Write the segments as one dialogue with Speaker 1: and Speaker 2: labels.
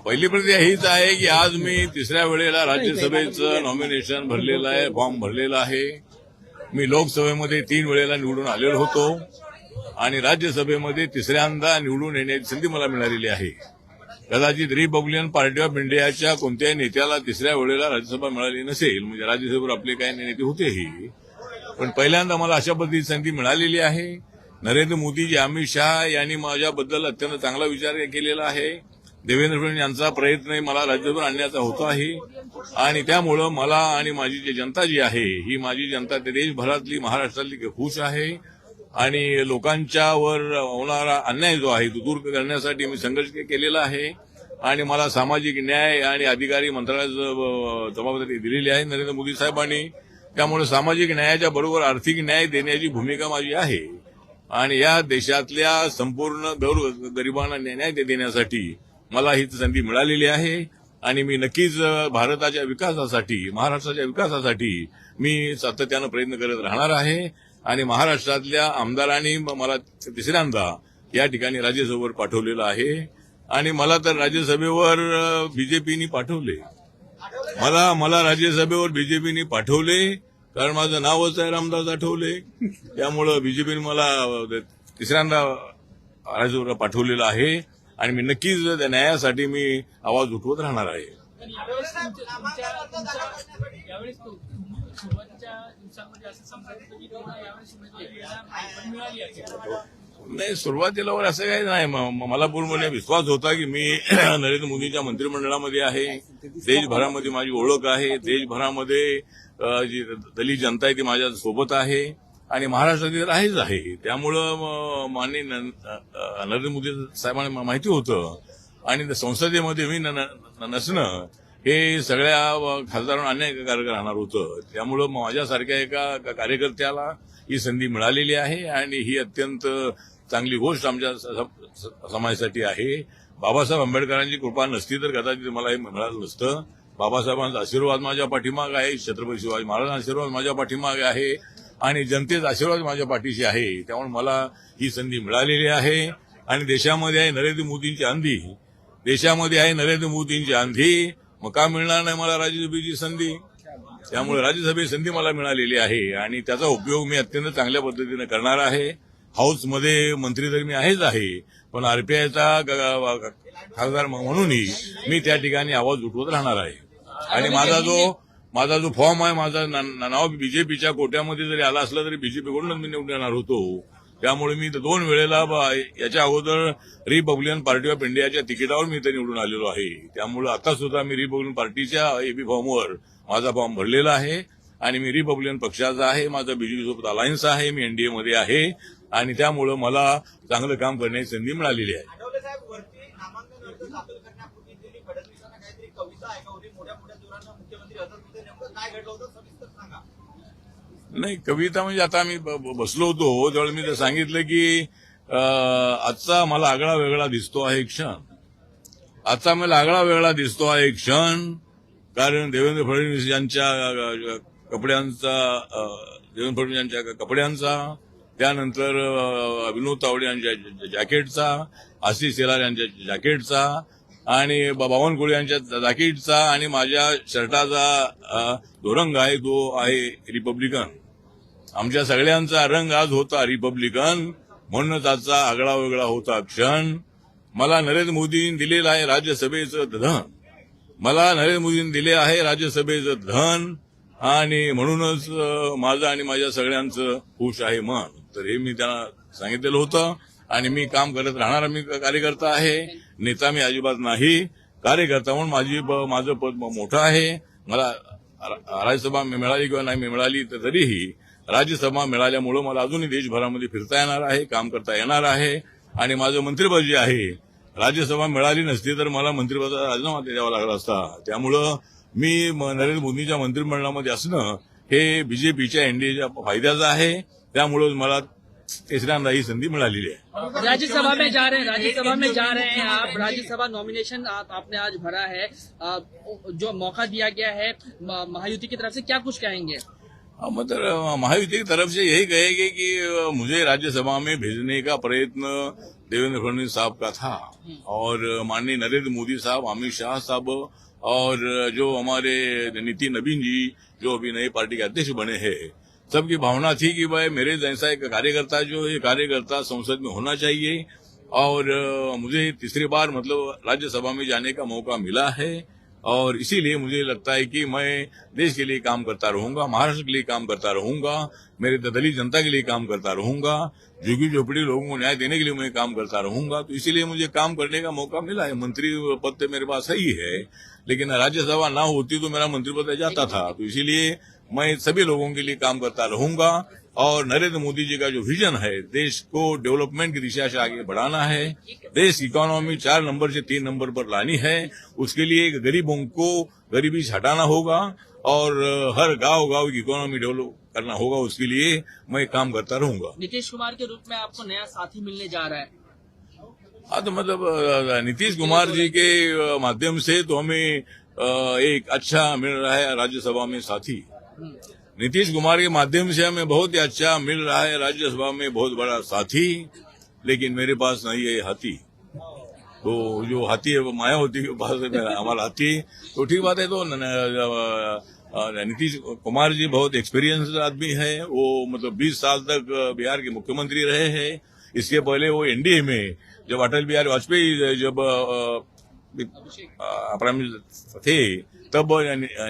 Speaker 1: पहिली प्रतिक्रिया हीच आहे की आज मी तिसऱ्या वेळेला राज्यसभेचं नॉमिनेशन भरलेलं आहे, फॉर्म भरलेला आहे. मी लोकसभेमध्ये 3 वेळेला निवडून आलेलो होतो आणि राज्यसभेमध्ये तिसऱ्यांदा निवडून येण्याची संधी मला मिळालेली आहे. कदाचित रिपब्लिकन पार्टी ऑफ इंडियाच्या कोणत्याही नेत्याला तिसऱ्या वेळेला राज्यसभा मिळाली नसेल, म्हणजे राज्यसभेवर आपले काही नेते होतेही, पण पहिल्यांदा मला अशा पद्धतीची संधी मिळालेली आहे. नरेंद्र मोदीजी, अमित शहा यांनी माझ्याबद्दल अत्यंत चांगला विचार केलेला आहे. देवेंद्र फडणवीस यांचा प्रयत्न मला राज्यसभेवर आणण्याचा होता आहे आणि त्यामुळं मला आणि माझी जी जनता जी आहे, ही माझी जनता देशभरातली, महाराष्ट्रातली खुश आहे आणि लोकांच्यावर होणारा अन्याय जो आहे तो दूर करण्यासाठी मी संघर्ष केलेला आहे आणि मला सामाजिक न्याय आणि अधिकारी मंत्रालयाची जबाबदारी दिलेली आहे नरेंद्र मोदी साहेबांनी. त्यामुळे सामाजिक न्यायाच्या बरोबर आर्थिक न्याय देण्याची भूमिका माझी आहे आणि या देशातल्या संपूर्ण गरिबांना न्याय देण्यासाठी मला ही संधी मिळालेली आहे आणि मी नक्कीच भारताच्या विकासासाठी, महाराष्ट्राच्या विकासासाठी मी सातत्यानं प्रयत्न करत राहणार आहे आणि महाराष्ट्रातल्या आमदारांनी मला तिसऱ्यांदा या ठिकाणी राज्यसभेवर पाठवलेलं आहे आणि मला तर राज्यसभेवर बीजेपीनी पाठवले. मला राज्यसभेवर बीजेपीनी पाठवले कारण माझं नावच आहे रामदास आठवले. त्यामुळं बीजेपीने मला तिसऱ्यांदा राज्यसभेवर पाठवलेलं आहे आणि मी नक्कीच त्या न्यायासाठी मी आवाज उठवत राहणार आहे. नाही, सुरुवातीला असं काही नाही. मला पूर्णपणे विश्वास होता की मी नरेंद्र मोदींच्या मंत्रिमंडळामध्ये आहे. देशभरामध्ये माझी ओळख आहे. देशभरामध्ये जी दलित जनता आहे ती माझ्या सोबत आहे आणि महाराष्ट्रातील आहेच आहे. त्यामुळं माननीय नरेंद्र मोदी साहेबांना माहिती होतं आणि संसदेमध्ये मी नसणं हे सगळ्या खासदारांना अन्यायकारक राहणार होतं. त्यामुळं माझ्यासारख्या एका कार्यकर्त्याला ही संधी मिळालेली आहे आणि ही अत्यंत चांगली गोष्ट आमच्या समाजासाठी आहे. बाबासाहेब आंबेडकरांची कृपा नसती तर कदाचित मला हे मिळालं नसतं. बाबासाहेबांचा आशीर्वाद माझ्या पाठीमागे आहे, छत्रपती शिवाजी महाराजांचा आशीर्वाद माझ्या पाठीमागे आहे आणि जनतेचा आशीर्वाद माझ्या पाठीशी आहे. त्यामुळे मला ही संधी मिळालेली आहे आणि देशामध्ये आहे नरेंद्र मोदींची आंधी, देशामध्ये आहे नरेंद्र मोदींची आंधी. मग का मिळणार नाही मला राज्यसभेची संधी? त्यामुळे राज्यसभेची संधी मला मिळालेली आहे आणि त्याचा उपयोग मी अत्यंत चांगल्या पद्धतीने करणार आहे. हाऊसमध्ये मंत्री तर मी आहेच आहे, पण आरपीआयचा खासदार म्हणूनही मी त्या ठिकाणी आवाज उठवत राहणार आहे आणि माझा जो फॉर्म आहे, माझं नाव बीजेपीच्या कोट्यामध्ये जरी आला असलं तरी बीजेपीकडूनच मी निवडून येणार होतो. त्यामुळे मी 2 वेळेला याच्या अगोदर रिपब्लिकन पार्टी ऑफ इंडियाच्या तिकिटावर मी इथे निवडून आलेलो आहे. त्यामुळे आता सुद्धा मी रिपब्लिकन पार्टीच्या एबी फॉर्मवर माझा फॉर्म भरलेला आहे आणि मी रिपब्लिकन पक्षाचा आहे. माझा बीजेपीसोबत अलायन्स आहे, मी एनडीएमध्ये आहे आणि त्यामुळे मला चांगलं काम करण्याची संधी मिळालेली आहे. नाही, कविता म्हणजे आता आम्ही बसलो होतो त्यावेळी मी तर सांगितलं की आजचा मला आगळा वेगळा दिसतो आहे क्षण. आजचा मला आगळा वेगळा दिसतो आहे क्षण कारण देवेंद्र फडणवीस यांच्या कपड्यांचा, त्यानंतर विनोद तावडे यांच्या जॅकेटचा, आशिष शेलार यांच्या जॅकेटचा आणि बावनकुळे यांच्या जॅकेटचा आणि माझ्या शर्टाचा जो रंग आहे तो आहे रिपब्लिकन. आमच्या सगळ्यांचा रंग आज होता रिपब्लिकन, म्हणूनच आजचा आगळा वेगळा होता क्षण. मला नरेंद्र मोदींनी दिलेलं आहे राज्यसभेचं धन, मला नरेंद्र मोदींनी दिले आहे राज्यसभेचं धन आणि म्हणूनच माझं आणि माझ्या सगळ्यांचं खुश आहे मन. तर हे मी त्यांना सांगितलेलं होतं आणि मी काम करत राहणार. मी कार्यकर्ता आहे, नेता मी अजिबात नाही, कार्यकर्ता म्हणून माझं पद मोठं आहे. मला राज्यसभा मिळाली किंवा नाही मिळाली तरीही राज्यसभा मिळाल्यामुळं मला अजूनही देशभरामध्ये फिरता येणार आहे, काम करता येणार आहे आणि माझं मंत्रिपद जे आहे, राज्यसभा मिळाली नसती तर मला मंत्रिपदाचा राजीनामा द्यावा लागला असता. त्यामुळं मी नरेंद्र मोदींच्या मंत्रिमंडळामध्ये असणं हे बीजेपीच्या एनडीएच्या फायद्याचं आहे. त्यामुळे मला तिसऱ्यांदा ही संधी मिळालेली आहे.
Speaker 2: राज्यसभा में जा रहे हैं आप, राज्यसभा नॉमिनेशन आपने आज भरा है, जो मौका दिया गया है महायुति की तरफ से, क्या कुछ कहेंगे?
Speaker 1: मतलब महायुति की तरफ से यही कहेंगे कि मुझे राज्यसभा में भेजने का प्रयत्न देवेंद्र फडणवीस साहब का था और माननीय नरेंद्र मोदी साहब, अमित शाह साहब और जो हमारे नितिन नवीन जी जो अभी नई पार्टी के अध्यक्ष बने हैं, सबकी भावना थी कि भाई मेरे जैसा एक कार्यकर्ता जो है कार्यकर्ता संसद में होना चाहिए। और मुझे तीसरी बार मतलब राज्यसभा में जाने का मौका मिला है और इसीलिए मुझे लगता है कि मैं देश के लिए काम करता रहूंगा, महाराष्ट्र के लिए काम करता रहूंगा, मेरे दलित जनता के लिए काम करता रहूंगा, झुग्गी झोपड़ी लोगों को न्याय देने के लिए मैं काम करता रहूंगा। तो इसीलिए मुझे काम करने का मौका मिला है। मंत्री पद तो मेरे पास ही है, लेकिन राज्यसभा ना होती तो मेरा मंत्री पद जाता था। तो इसीलिए मैं सभी लोगों के लिए काम करता रहूंगा और नरेंद्र मोदी जी का जो विजन है देश को डेवलपमेंट की दिशा से आगे बढ़ाना है, देश की इकोनॉमी 4 नंबर से 3 नंबर पर लानी है, उसके लिए गरीबों को गरीबी से हटाना होगा और हर गांव की इकोनॉमी डेवलप करना होगा। उसके लिए मैं काम करता रहूंगा।
Speaker 2: नीतीश कुमार के रूप में आपको नया साथी मिलने जा रहा है।
Speaker 1: हाँ, तो मतलब नीतीश कुमार जी के माध्यम से तो हमें एक अच्छा मिल रहा है राज्यसभा में साथी। नीतीश कुमार के माध्यम से हमें बहुत ही अच्छा मिल रहा है राज्यसभा में बहुत बड़ा साथी, लेकिन मेरे पास नहीं है हाथी। तो जो हाथी है वो मायावती के पास है हमारा हाथी। तो ठीक बात है। तो नीतीश कुमार जी बहुत एक्सपीरियंस आदमी है। वो मतलब 20 साल तक बिहार के मुख्यमंत्री रहे हैं। इसके पहले वो एनडीए में जब अटल बिहारी वाजपेयी जब प्राइम मिनिस्टर थे तब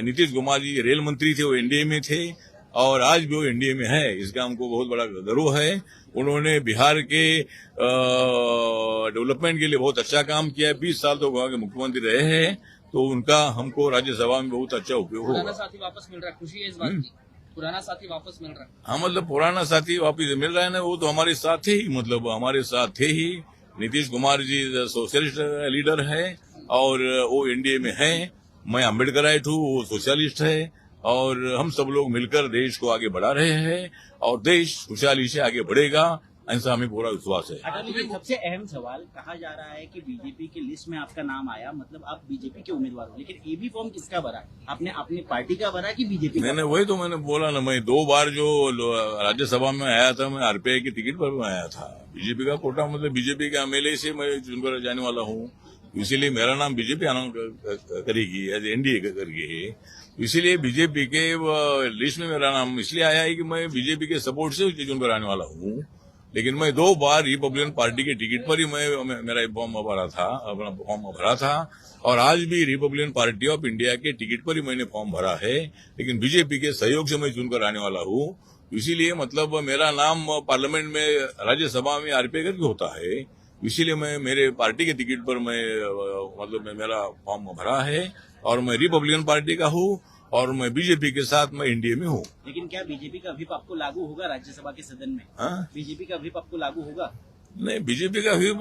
Speaker 1: नीतीश कुमार जी रेल मंत्री थे, वो एनडीए में थे और आज भी वो एनडीए में है। इसका हमको बहुत बड़ा गर्व है। उन्होंने बिहार के डेवलपमेंट के लिए बहुत अच्छा काम किया है। 20 साल तो वहां के मुख्यमंत्री रहे हैं, तो उनका हमको राज्यसभा में बहुत अच्छा उपयोग होगा।
Speaker 2: पुराना साथी वापस मिल रहा है, खुशी है इस बात की। पुराना साथी वापस मिल रहा है।
Speaker 1: हाँ, मतलब पुराना साथी वापस मिल रहा है ना, वो तो हमारे साथ ही मतलब हमारे साथ थे ही। नीतीश कुमार जी सोशलिस्ट लीडर है और वो एनडीए में है। मैं अम्बेडकराइट हूँ, वो सोशलिस्ट है और हम सब लोग मिलकर देश को आगे बढ़ा रहे हैं और देश खुशहाली से आगे बढ़ेगा, ऐसा हमें पूरा विश्वास है।
Speaker 3: अटल जी, सबसे अहम सवाल कहा जा रहा है कि बीजेपी की लिस्ट में आपका नाम आया, मतलब आप बीजेपी के उम्मीदवार हो, लेकिन एबी फॉर्म किसका भरा? आपने अपनी पार्टी का भरा कि बीजेपी का?
Speaker 1: मैंने वही तो मैंने बोला ना, मैं 2 बार जो राज्यसभा में आया था मैं आरपीआई की टिकट पर मैं आया था। बीजेपी का कोटा मतलब बीजेपी के एमएलए से मैं चुनकर जाने वाला हूँ, इसीलिए मेरा नाम बीजेपी अनाउंस करेगी एज एनडीए करके। इसीलिए बीजेपी के लिस्ट में मेरा नाम इसलिए आया है कि मैं बीजेपी के सपोर्ट से चुनकर आने वाला हूँ। लेकिन मैं 2 बार रिपब्लिकन पार्टी के टिकट पर ही मेरा फॉर्म भरा था और आज भी Republican party of India K ticket per he Maine form भरा है, लेकिन बीजेपी के सहयोग से मैं चुनकर आने वाला हूँ। इसीलिए मतलब मेरा नाम पार्लियामेंट में राज्यसभा में आरपीआई करके होता है, इसीलिए मैं मेरे पार्टी के टिकट पर मेरा फॉर्म भरा है और मैं रिपब्लिकन पार्टी का हूँ और मैं बीजेपी के साथ मैं एनडीए में हूँ।
Speaker 3: लेकिन क्या बीजेपी का व्हिप आपको लागू होगा राज्यसभा के सदन में?
Speaker 1: हाँ?
Speaker 3: बीजेपी का व्हिप आपको लागू होगा?
Speaker 1: नहीं, बीजेपी का व्हिप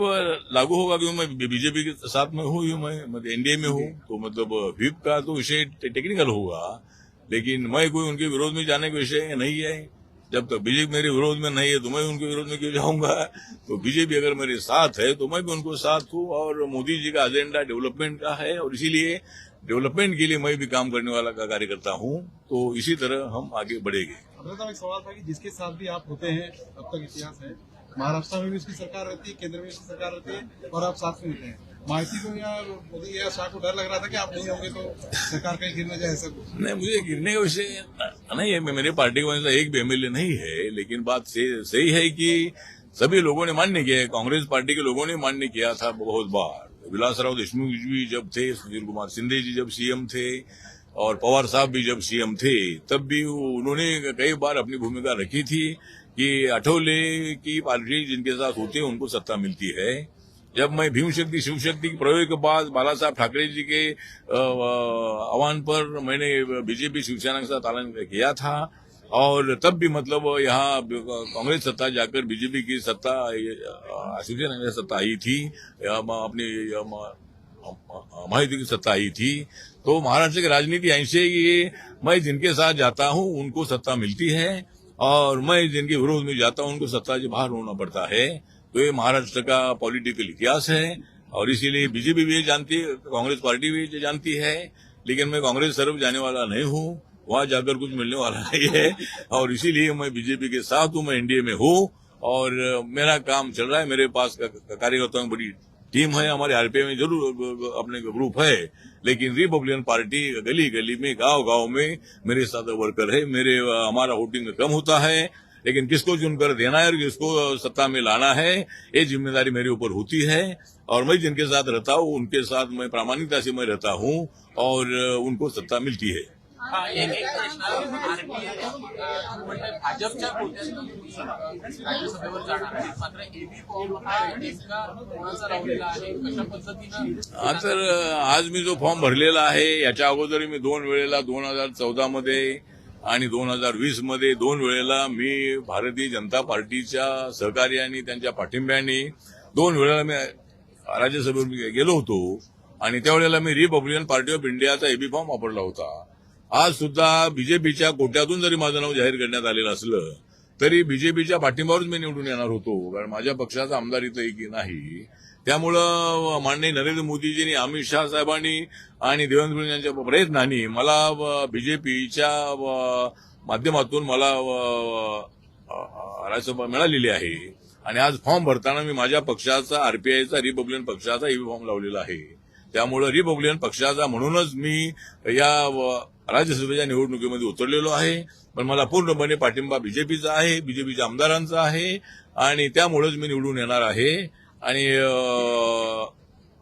Speaker 1: लागू होगा क्योंकि मैं बीजेपी के साथ में हूँ, मैं एनडीए में हूँ। तो मतलब व्हिप का तो विषय टेक्निकल होगा, लेकिन मैं कोई उनके विरोध में जाने का विषय नहीं है। जब तक बीजेपी मेरे विरोध में नहीं है तो मैं उनके विरोध में क्यों जाऊंगा। तो बीजेपी अगर मेरे साथ है तो मैं भी उनको साथ हूँ और मोदी जी का एजेंडा डेवलपमेंट का है और इसीलिए डेवलपमेंट के लिए मैं भी काम करने वाला का कार्यकर्ता हूँ। तो इसी तरह हम आगे बढ़ेंगे।
Speaker 4: एक सवाल था कि जिसके साथ भी आप होते हैं, अब तक इतिहास है, महाराष्ट्र में भी उसकी सरकार रहती है, केंद्र में उसकी सरकार रहती है और आप साथ में होते हैं। माइती को या मोदी या शाह को डर लग रहा था कि आप नहीं होंगे तो सरकार कहीं गिर न जाए, ऐसा कुछ?
Speaker 1: नहीं, मुझे गिरने का विषय नहीं है। मेरे पार्टी का वैसा एक भी एमएलए नहीं है, लेकिन बात सही है कि सभी लोगों ने मान्य किया है। कांग्रेस पार्टी के लोगों ने मान्य किया था बहुत बार। विलासराव देशमुख जी जब थे, सुशील कुमार शिंदे जी जब सीएम थे और पवार साहब भी जब सीएम थे, तब भी उन्होंने कई बार अपनी भूमिका रखी थी कि आठवले की पार्टी जिनके साथ होती है उनको सत्ता मिलती है। जब मैं भीम शक्ति शिव शक्ति के प्रयोग के बाद बाला साहब ठाकरे जी के आह्वान पर मैंने बीजेपी शिवसेना के साथ ऐलान किया था और तब भी मतलब यहाँ कांग्रेस सत्ता जाकर बीजेपी की सत्ता शिवसेना की सत्ता आई थी, अपनी महायुति की सत्ता आई थी। तो महाराष्ट्र की राजनीति ऐसे है कि मैं जिनके साथ जाता हूँ उनको सत्ता मिलती है और मैं जिनके विरोध में जाता हूँ उनको सत्ता से बाहर होना पड़ता है। तो ये महाराष्ट्र का पॉलिटिकल इतिहास है और इसीलिए बीजेपी भी जानती है, कांग्रेस पार्टी भी जानती है, लेकिन मैं कांग्रेस तरफ जाने वाला नहीं हूँ, वहां जाकर कुछ मिलने वाला नहीं है और इसीलिए मैं बीजेपी के साथ हूँ, मैं एनडीए में हूँ और मेरा काम चल रहा है। मेरे पास कार्यकर्ताओं की बड़ी टीम है, हमारे आरपीआई में जरूर अपने ग्रुप है, लेकिन रिपब्लिकन पार्टी गली गली में गांव गांव में मेरे साथ वर्कर है। हमारा वोटिंग कम होता है, लेकिन किसको चुनकर देना है और किसको सत्ता में लाना है ये जिम्मेदारी मेरे ऊपर होती है। और मैं जिनके साथ रहता हूँ उनके साथ मैं प्रामाणिकता से मैं रहता हूँ और उनको सत्ता मिलती है।
Speaker 5: एक प्रश्न म्हणजे भाजपच्या कोट्यातून राज्यसभेवर जाणार आहे, मात्र एबी फॉर्म हा नेमका कोणाचा लावलेला आहे, कशा पद्धतीनं?
Speaker 1: हा, तर आज मी जो फॉर्म भरलेला आहे याच्या अगोदर मी 2 वेळेला 2014 मध्ये आणि 2020 मध्ये 2 वेळेला मी भारतीय जनता पार्टीच्या सहकार्याने त्यांच्या पाठिंब्याने 2 वेळेला मी राज्यसभेवर गेलो होतो आणि त्यावेळेला मी रिपब्लिकन पार्टी ऑफ इंडियाचा एबी फॉर्म वापरला होता। आज सुद्धा बीजेपीच्या कोट्यातून जरी माझं नाव जाहीर करण्यात आलेलं असलं तरी बीजेपीच्या पाठिंब्यावरच मी निवडून येणार होतो, कारण माझ्या पक्षाचा आमदार इथं एक नाही। त्यामुळं माननीय नरेंद्र मोदीजींनी, अमित शाह साहेबांनी आणि देवेंद्र फडणवीस यांच्या प्रयत्नांनी मला बीजेपीच्या माध्यमातून मला राज्यसभा मिळालेली आहे आणि आज फॉर्म भरताना मी माझ्या पक्षाचा, आरपीआयचा, रिपब्लिकन पक्षाचा एबी फॉर्म लावलेला आहे। त्यामुळे रिपब्लिकन पक्षाचा म्हणूनच मी या राज्यसभेच्या निवडणुकीमध्ये उतरलेलो आहे, पण मला पूर्णपणे पाठिंबा बीजेपीचा आहे, बीजेपीच्या आमदारांचा आहे आणि त्यामुळेच मी निवडून येणार आहे। आणि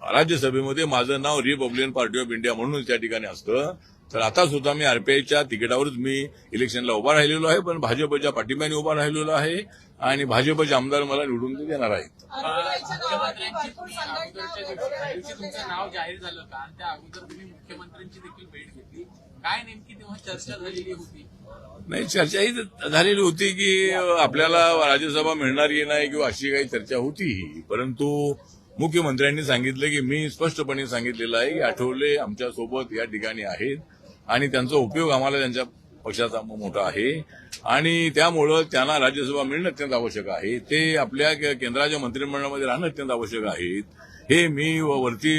Speaker 1: राज्यसभेमध्ये माझं नाव रिपब्लिकन पार्टी ऑफ इंडिया म्हणूनच त्या ठिकाणी असतं। तर आता सुद्धा मी आरपीआयच्या तिकिटावरच मी इलेक्शनला उभा राहिलेलो आहे, पण भाजपच्या पाठिंब्याने उभा राहिलेलो आहे आणि भाजपचे आमदार मला निवडून देणार आहेत।
Speaker 5: मुख्यमंत्र्यांची तुम्ही अगोदरच्या दिवशी तुमचं नाव जाहीर झालं का, आणि त्या अगोदर तुम्ही मुख्यमंत्र्यांची देखील भेट घेतली, काय नेमकी तेव्हा चर्चा झालेली होती?
Speaker 1: नाही, चर्चा ही झालेली होती की आपल्याला राज्यसभा मिळणारी नाही किंवा अशी काही चर्चा होती, परंतु मुख्यमंत्र्यांनी सांगितलं की मी स्पष्टपणे सांगितलेलं आहे की आठवले आमच्यासोबत या ठिकाणी आहेत आणि त्यांचा उपयोग आम्हाला त्यांच्या पक्षाचा मोठा आहे आणि त्यामुळं त्यांना राज्यसभा मिळणं अत्यंत आवश्यक आहे। ते आपल्या केंद्राच्या मंत्रिमंडळामध्ये राहणं अत्यंत आवश्यक आहे। हे मी वरती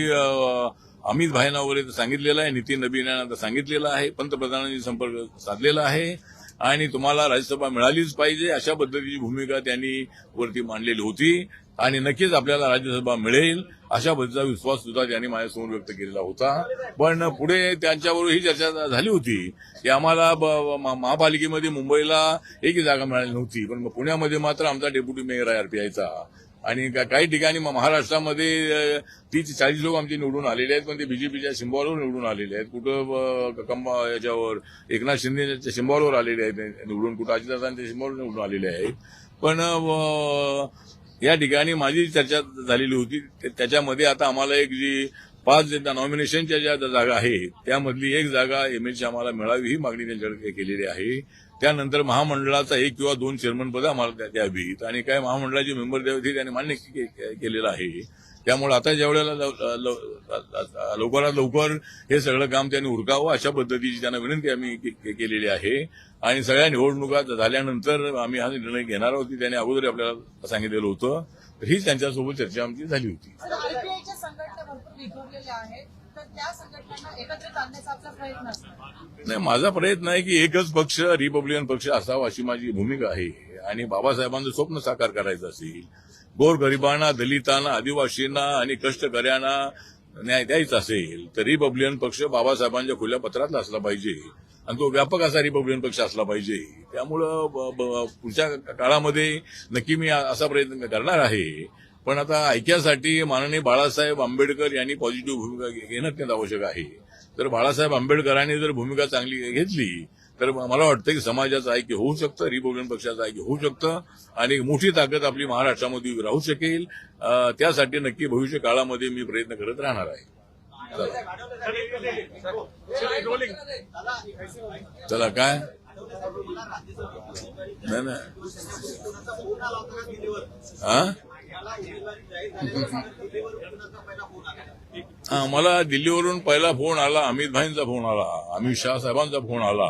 Speaker 1: अमित भाईंना वगैरे सांगितलेलं आहे, नितीन नबीन यांना सांगितलेलं आहे, पंतप्रधानांनी संपर्क साधलेला आहे आणि तुम्हाला राज्यसभा मिळालीच पाहिजे अशा पद्धतीची भूमिका त्यांनी वरती मांडलेली होती आणि नक्कीच आपल्याला राज्यसभा मिळेल अशा पद्धतीचा विश्वास सुद्धा त्यांनी माझ्यासमोर व्यक्त केलेला होता। पण पुढे त्यांच्याबरोबर ही चर्चा झाली होती की आम्हाला महापालिकेमध्ये मुंबईला एकही जागा मिळाली नव्हती, पण पुण्यामध्ये मात्र आमचा डेप्युटी मेयर आहे आरपीआयचा आणि काही ठिकाणी महाराष्ट्रामध्ये 30-40 लोक आमचे निवडून आलेले आहेत, पण ते बीजेपीच्या सिंबावरवर निवडून आलेले आहेत। कुठं याच्यावर एकनाथ शिंदेच्या सिंबावरवर आलेले आहेत निवडून, कुठं अजितदादांच्या सिंबावरवर निवडून आलेले आहेत। पण या ठिकाणी माझी चर्चा झालेली होती, त्याच्यामध्ये आता आम्हाला एक जी 5 नॉमिनेशनच्या ज्या जागा आहेत त्यामधली एक जागा एमएलची आम्हाला मिळावी ही मागणी त्यांच्याकडे केलेली आहे। त्यानंतर महामंडळाचा 1 किंवा 2 चेअरमन पद आम्हाला द्यावीत आणि काय महामंडळाचे मेंबर द्यावे त्यांनी मान्य केलेलं आहे। त्यामुळे आता ज्यावेळेला लवकरात लवकर हे सगळं काम त्यांनी उरकावं अशा पद्धतीची त्यांना विनंती आम्ही केलेली आहे आणि सगळ्या निवडणुका झाल्यानंतर आम्ही हा निर्णय घेणार आहोत, त्यांनी अगोदर आपल्याला सांगितलेलं होतं। तर हीच त्यांच्यासोबत चर्चा आमची झाली होती।
Speaker 6: आरपीआयच्या संघटना भरपूर विखुरलेल्या आहेत, तर त्या संघटनांना एकत्रित आणण्याचा आपला प्रयत्न असतो।
Speaker 1: नाही, माझा प्रयत्न आहे की एकच पक्ष, रिपब्लिकन पक्ष असावा अशी माझी भूमिका आहे आणि बाबासाहेबांचं स्वप्न साकार करायचं असेल, गोरगरिबांना, दलितांना, आदिवासींना आणि कष्टकऱ्यांना न्याय द्यायचा असेल तर रिपब्लिकन पक्ष बाबासाहेबांच्या खुल्या पत्रातला असला पाहिजे आणि तो व्यापक असा रिपब्लिकन पक्ष असला पाहिजे। त्यामुळं पुढच्या काळामध्ये नक्की मी असा प्रयत्न करणार आहे। पण आता ऐक्यासाठी माननीय बाळासाहेब आंबेडकर यांनी पॉझिटिव्ह भूमिका घेणं अत्यंत आवश्यक आहे। तर बाळासाहेब आंबेडकरांनी जर भूमिका चांगली घेतली तर मला वाटतं की समाजाचं ऐक्य होऊ शकतं, रिपब्लिकन पक्षाचं ऐक्य होऊ शकतं आणि मोठी ताकद आपली महाराष्ट्रामध्ये राहू शकेल। त्यासाठी नक्की भविष्य काळामध्ये मी प्रयत्न करत राहणार आहे। चला काय नाही मला दिल्लीवरून पहिला फोन आला, अमित भाईंचा फोन आला, अमित शाह साहेबांचा फोन आला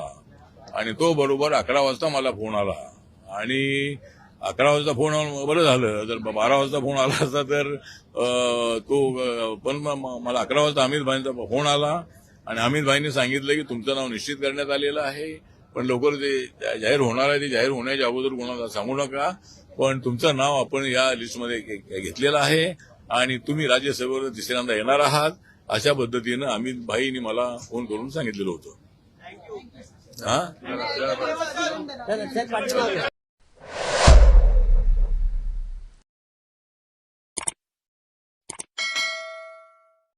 Speaker 1: आणि तो बरोबर 11 वाजता मला फोन आला आणि 11 वाजता फोन बरं झालं, जर 12 वाजता फोन आला असता तर तो पण मला 11 वाजता अमित भाईंचा फोन आला आणि अमित भाईंनी सांगितलं की तुमचं नाव निश्चित करण्यात आलेलं आहे, पण लवकर ते जाहीर होणार आहे, ते जाहीर होण्याच्या अगोदर कोणाला सांगू नका। पण तुमचं नाव आपण या लिस्टमध्ये घेतलेलं आहे आणि तुम्ही राज्यसभेवर तिसऱ्यांदा येणार आहात अशा पद्धतीनं अमित भाईंनी मला फोन करून सांगितलेलं होतं. हा